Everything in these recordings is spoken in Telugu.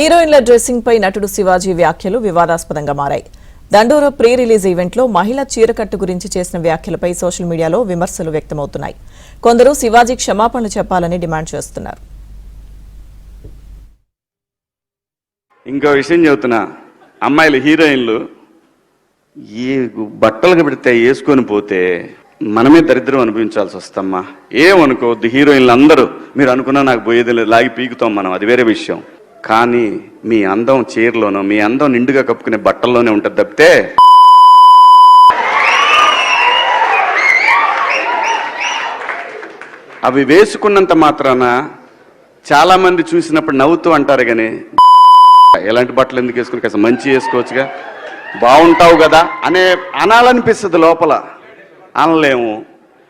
హీరోయిన్ల డ్రెస్సింగ్ పై నటుడు శివాజీ వ్యాఖ్యలు వివాదాస్పదంగా మారాయి. దండోరా ప్రీ రిలీజ్ ఈవెంట్ లో మహిళ చీరకట్టు గురించి చేసిన వ్యాఖ్యలపై సోషల్ మీడియాలో విమర్శలు వ్యక్తమవుతున్నాయి. కొందరు శివాజీ క్షమాపణలు చెప్పాలని డిమాండ్ చేస్తున్నారు. ఇంకో విషయం చెబుతున్నా, అమ్మాయిలు హీరోయిన్లు ఈ బట్టలు పెడితే వేసుకొని పోతే మనమే దరిద్రం అనిపించాల్సి వస్తమ్మా. ఏమనుకోవద్దు, హీరోయిన్లు అందరూ మీరు అనుకున్నా నాకు పోయేది లేదు, లాగి పీకుతాం మనం, అది వేరే విషయం. కానీ మీ అందం చీరలోనో మీ అందం నిండుగా కప్పుకునే బట్టల్లోనే ఉంటుంది తప్పితే అవి వేసుకున్నంత మాత్రాన చాలా మంది చూసినప్పుడు నవ్వుతూ అంటారు, కానీ ఎలాంటి బట్టలు ఎందుకు వేసుకుని కాస్త మంచి వేసుకోవచ్చుగా, బాగుంటావు కదా అనాలనిపిస్తుంది. లోపల అనలేము.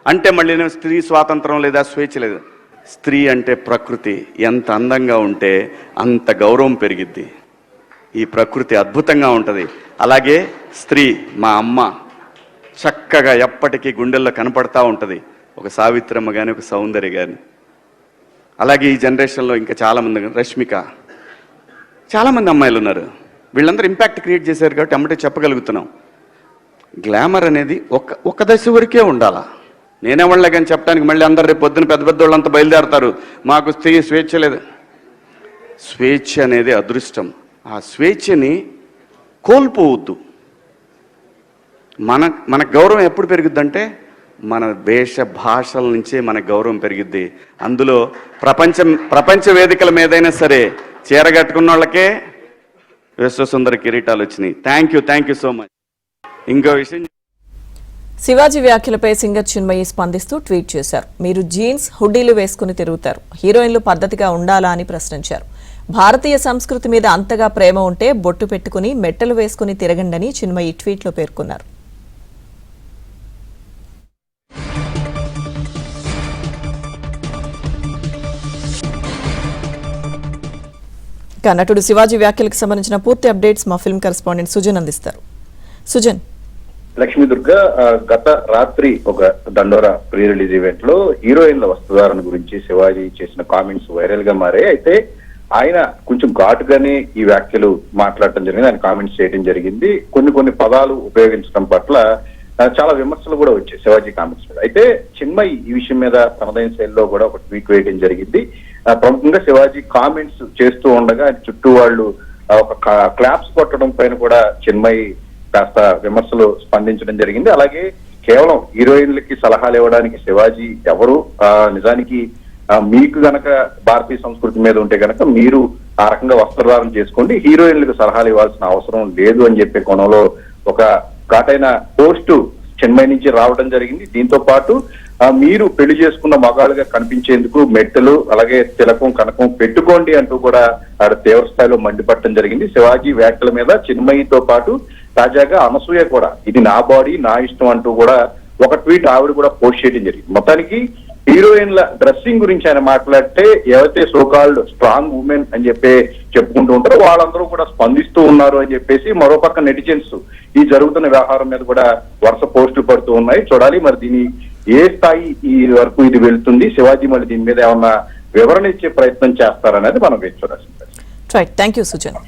అంటే మళ్ళీ స్త్రీ స్వాతంత్రం లేదా స్వేచ్ఛ లేదు. స్త్రీ అంటే ప్రకృతి, ఎంత అందంగా ఉంటే అంత గౌరవం పెరిగిద్ది. ఈ ప్రకృతి అద్భుతంగా ఉంటుంది. అలాగే స్త్రీ మా అమ్మ చక్కగా ఎప్పటికీ గుండెల్లో కనపడతా ఉంటుంది, ఒక సావిత్రమ్మ కానీ ఒక సౌందర్య కానీ. అలాగే ఈ జనరేషన్లో ఇంకా చాలామంది, రష్మిక, చాలామంది అమ్మాయిలు ఉన్నారు. వీళ్ళందరూ ఇంపాక్ట్ క్రియేట్ చేశారు కాబట్టి అమ్మటే చెప్పగలుగుతున్నాం. గ్లామర్ అనేది ఒక దశ వరకే ఉండాలా. నేనేవాళ్ళే కానీ చెప్పడానికి మళ్ళీ అందరు రేపు పొద్దున పెద్ద పెద్ద వాళ్ళంతా బయలుదేరతారు, మాకు స్త్రీ స్వేచ్ఛ లేదు. స్వేచ్ఛ అనేది అదృష్టం. ఆ స్వేచ్ఛని కోల్పోవద్దు. మన గౌరవం ఎప్పుడు పెరుగుద్దంటే మన వేష భాషల నుంచే మన గౌరవం పెరిగిద్ది. అందులో ప్రపంచ వేదికల మీదైనా సరే చీర కట్టుకున్న వాళ్ళకే విశ్వసుందర కిరీటాలు వచ్చినాయి. Thank you so much. ఇంకో విషయం, శివాజీ వ్యాఖ్యలపై సింగర్ చిన్మయి స్పందిస్తూ ట్వీట్ చేశారు. మీరు జీన్స్ హుడ్డీలు వేసుకుని తిరుగుతారు, హీరోయిన్లు పద్ధతిగా ఉండాలా అని ప్రశ్నించారు. భారతీయ సంస్కృతి మీద అంతగా ప్రేమ ఉంటే బొట్టు పెట్టుకుని మెట్టలు వేసుకుని తిరగండని చిన్మయి ట్వీట్లో పేర్కొన్నారు. నటుడు శివాజీ వ్యాఖ్యలకు సంబంధించిన పూర్తి అప్డేట్స్ మా ఫిల్మ్ కరెస్పాండెంట్ సుజన్ అందిస్తారు. సుజన్. లక్ష్మీ దుర్గ గత రాత్రి ఒక దండోరా ప్రీ రిలీజ్ ఈవెంట్ లో హీరోయిన్ల వస్త్రధారణ గురించి శివాజీ చేసిన కామెంట్స్ వైరల్ గా మారాయి. అయితే ఆయన కొంచెం ఘాటుగానే ఈ వ్యాఖ్యలు మాట్లాడటం జరిగింది, ఆయన కామెంట్స్ చేయడం జరిగింది. కొన్ని పదాలు ఉపయోగించడం పట్ల చాలా విమర్శలు కూడా వచ్చాయి శివాజీ కామెంట్స్ మీద. అయితే చిన్మయి ఈ విషయం మీద తనదైన శైలిలో కూడా ఒక ట్వీట్ వేయడం జరిగింది. ప్రముఖంగా శివాజీ కామెంట్స్ చేస్తూ ఉండగా చుట్టూ వాళ్ళు ఒక క్లాప్స్ కొట్టడం పైన కూడా చిన్మయి కాస్త విమర్శలు స్పందించడం జరిగింది. అలాగే కేవలం హీరోయిన్లకి సలహాలు ఇవ్వడానికి శివాజీ ఎవరు, నిజానికి మీకు గనక భారతీయ సంస్కృతి మీద ఉంటే గనక మీరు ఆ రకంగా వస్త్రధారణ చేసుకోండి, హీరోయిన్లకు సలహాలు ఇవ్వాల్సిన అవసరం లేదు అని చెప్పే కోణంలో ఒక ఘాటైన పోస్టు చెన్నై నుంచి రావడం జరిగింది. దీంతో పాటు మీరు పెళ్లి చేసుకున్న మగాళ్ళుగా కనిపించేందుకు మెట్టలు అలాగే తిలకం కనకం పెట్టుకోండి అంటూ కూడా ఆడ తీవ్ర స్థాయిలో మండిపట్టడం జరిగింది. శివాజీ వ్యాఖ్యల మీద చిన్మయితో పాటు తాజాగా అనసూయ కూడా ఇది నా బాడీ నా ఇష్టం అంటూ కూడా ఒక ట్వీట్ ఆవిడ కూడా పోస్ట్ చేయడం జరిగింది. మొత్తానికి హీరోయిన్ల డ్రెస్సింగ్ గురించి ఆయన మాట్లాడితే ఎవరైతే సోకాల్డ్ స్ట్రాంగ్ ఉమెన్ అని చెప్పుకుంటూ ఉంటారో వాళ్ళందరూ కూడా స్పందిస్తూ ఉన్నారు అని చెప్పేసి మరోపక్క నెటిజన్స్ ఈ జరుగుతున్న వ్యవహారం మీద కూడా వరుస పోస్టులు పడుతూ ఉన్నాయి. చూడాలి మరి దీని ఏ స్థాయి ఈ వరకు ఇది వెళ్తుంది, శివాజీ మళ్ళీ దీని మీద ఏమన్నా వివరణ ఇచ్చే ప్రయత్నం చేస్తారనేది మనం వేచి చూడాల్సింది. Right, thank you Sujan.